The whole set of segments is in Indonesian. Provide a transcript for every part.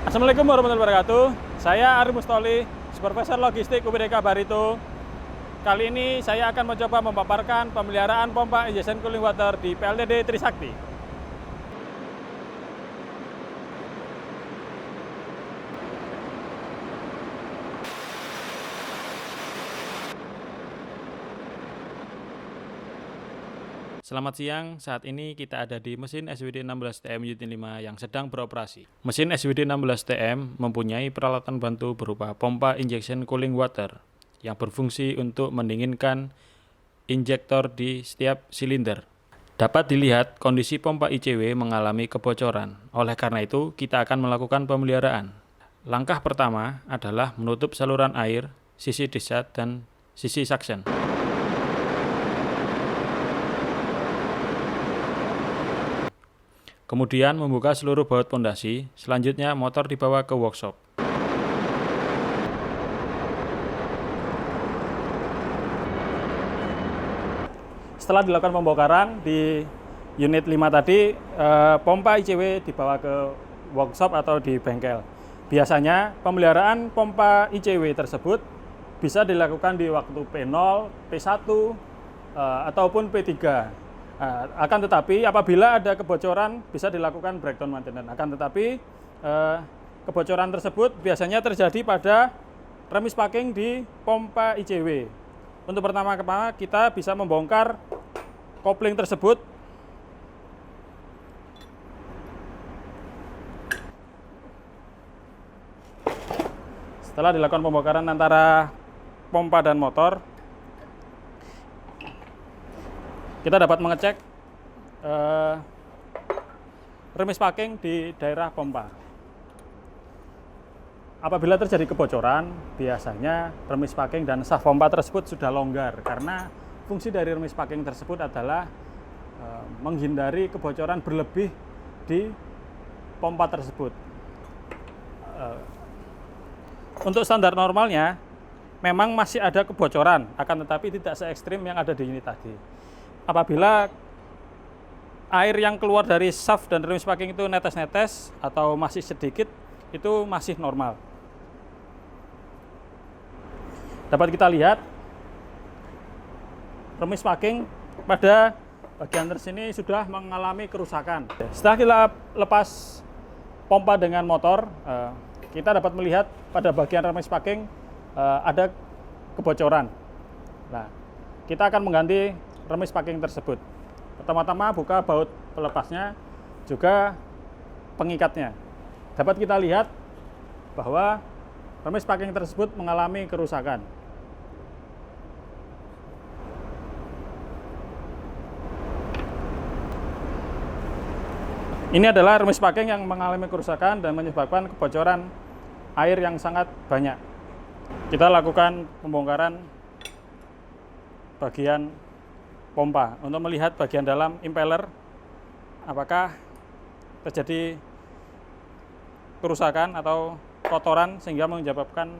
Assalamualaikum warahmatullahi wabarakatuh. Saya Arif Mustoli, Supervisor Logistik UPDK Barito. Kali ini saya akan mencoba memaparkan pemeliharaan pompa injection cooling water di PLTD Trisakti. Selamat siang, saat ini kita ada di mesin SWD 16TM unit 5 yang sedang beroperasi. Mesin SWD 16TM mempunyai peralatan bantu berupa pompa injection cooling water yang berfungsi untuk mendinginkan injektor di setiap silinder. Dapat dilihat kondisi pompa ICW mengalami kebocoran, oleh karena itu kita akan melakukan pemeliharaan. Langkah pertama adalah menutup saluran air, sisi discharge dan sisi suction. Kemudian membuka seluruh baut pondasi, selanjutnya motor dibawa ke workshop. Setelah dilakukan pembongkaran di unit 5 tadi, pompa ICW dibawa ke workshop atau di bengkel. Biasanya pemeliharaan pompa ICW tersebut bisa dilakukan di waktu P0, P1, ataupun P3. Akan tetapi apabila ada kebocoran bisa dilakukan breakdown maintenance. Akan tetapi kebocoran tersebut biasanya terjadi pada remis packing di pompa ICW. Untuk pertama-tama kita bisa membongkar kopling tersebut. Setelah dilakukan pembongkaran antara pompa dan motor, kita dapat mengecek remis packing di daerah pompa. Apabila terjadi kebocoran, biasanya remis packing dan saf pompa tersebut sudah longgar karena fungsi dari remis packing tersebut adalah menghindari kebocoran berlebih di pompa tersebut. Untuk standar normalnya memang masih ada kebocoran, akan tetapi tidak se ekstrim yang ada di unit tadi. Apabila air yang keluar dari shaft dan remis packing itu netes-netes atau masih sedikit, itu masih normal. Dapat kita lihat remis packing pada bagian tersini sudah mengalami kerusakan. Setelah kita lepas pompa dengan motor, kita dapat melihat pada bagian remis packing ada kebocoran. Nah, kita akan mengganti remis packing tersebut. Pertama-tama buka baut pelepasnya, juga pengikatnya. Dapat kita lihat bahwa remis packing tersebut mengalami kerusakan. Ini adalah remis packing yang mengalami kerusakan dan menyebabkan kebocoran air yang sangat banyak. Kita lakukan pembongkaran bagian pompa untuk melihat bagian dalam impeller apakah terjadi kerusakan atau kotoran sehingga menyebabkan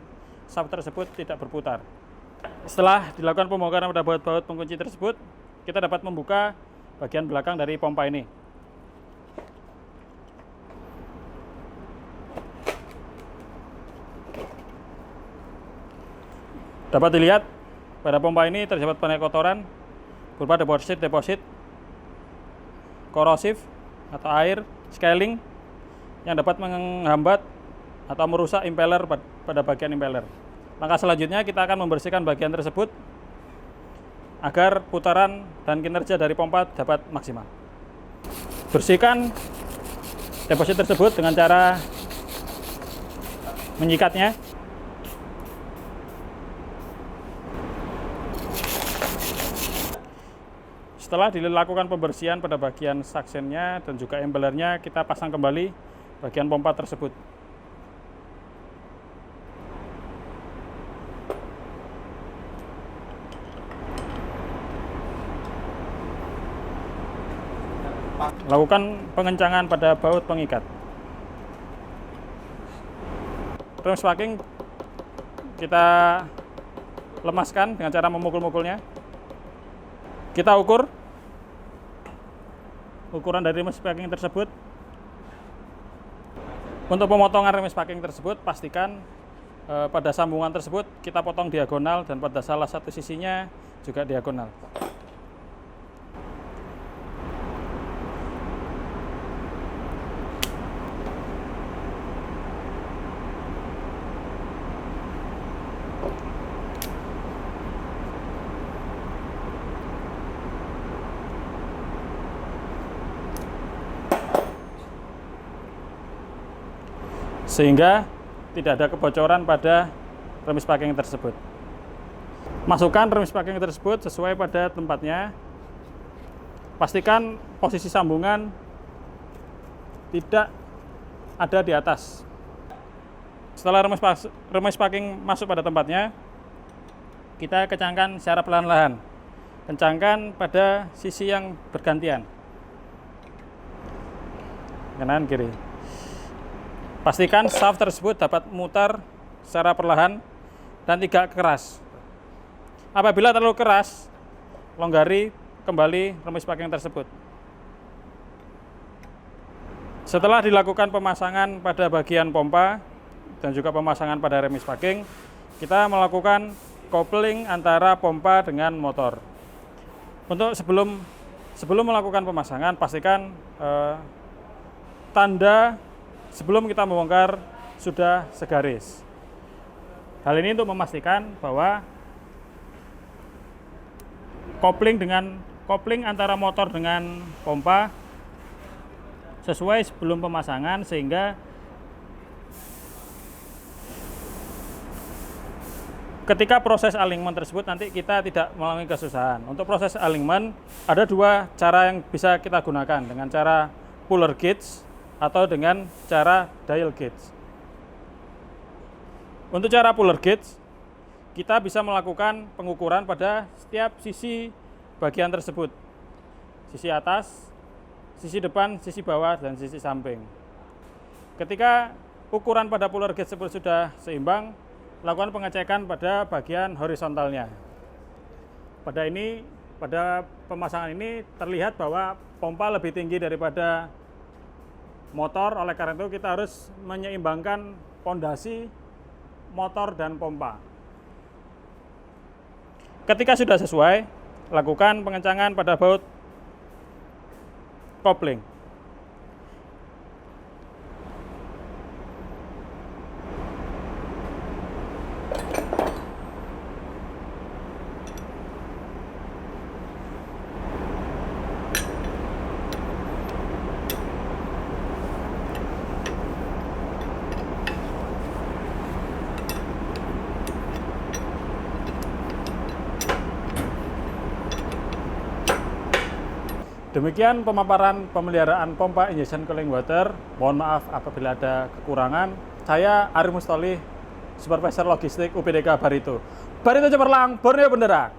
shaft tersebut tidak berputar. Setelah dilakukan pembongkaran pada baut-baut pengunci tersebut, kita dapat membuka bagian belakang dari pompa ini. Dapat dilihat pada pompa ini terdapat banyak kotoran berupa deposit korosif atau air scaling yang dapat menghambat atau merusak impeller pada bagian impeller. Langkah selanjutnya kita akan membersihkan bagian tersebut agar putaran dan kinerja dari pompa dapat maksimal. Bersihkan deposit tersebut dengan cara menyikatnya. Setelah dilakukan pembersihan pada bagian suctionnya dan juga impellernya, kita pasang kembali bagian pompa tersebut. Lakukan pengencangan pada baut pengikat. Remis packing kita lemaskan dengan cara memukul-mukulnya. Kita ukur ukuran dari remis packing tersebut. Untuk pemotongan remis packing tersebut, pastikan pada sambungan tersebut kita potong diagonal dan pada salah satu sisinya juga diagonal. Sehingga tidak ada kebocoran pada remis packing tersebut. Masukkan remis packing tersebut sesuai pada tempatnya. Pastikan posisi sambungan tidak ada di atas. Setelah remis packing masuk pada tempatnya, kita kencangkan secara perlahan-lahan. Kencangkan pada sisi yang bergantian, kanan kiri. Pastikan shaft tersebut dapat mutar secara perlahan dan tidak keras. Apabila terlalu keras, longgari kembali remis packing tersebut. Setelah dilakukan pemasangan pada bagian pompa dan juga pemasangan pada remis packing, kita melakukan kopling antara pompa dengan motor. Untuk sebelum melakukan pemasangan, pastikan tanda sebelum kita membongkar sudah segaris. Hal ini untuk memastikan bahwa kopling antara motor dengan pompa sesuai sebelum pemasangan, sehingga ketika proses alignment tersebut nanti kita tidak mengalami kesusahan. Untuk proses alignment ada dua cara yang bisa kita gunakan, dengan cara puller gauge atau dengan cara dial gauge. Untuk cara puller gauge, kita bisa melakukan pengukuran pada setiap sisi bagian tersebut. Sisi atas, sisi depan, sisi bawah, dan sisi samping. Ketika ukuran pada puller gauge tersebut sudah seimbang, lakukan pengecekan pada bagian horizontalnya. Pada pemasangan ini terlihat bahwa pompa lebih tinggi daripada motor, oleh karena itu kita harus menyeimbangkan pondasi motor dan pompa. Ketika sudah sesuai, lakukan pengencangan pada baut kopling. Demikian pemaparan pemeliharaan pompa injection cooling water. Mohon maaf apabila ada kekurangan. Saya Ari Mustolih, Supervisor Logistik UPDK Barito. Barito Cemerlang, Borneo Bendera.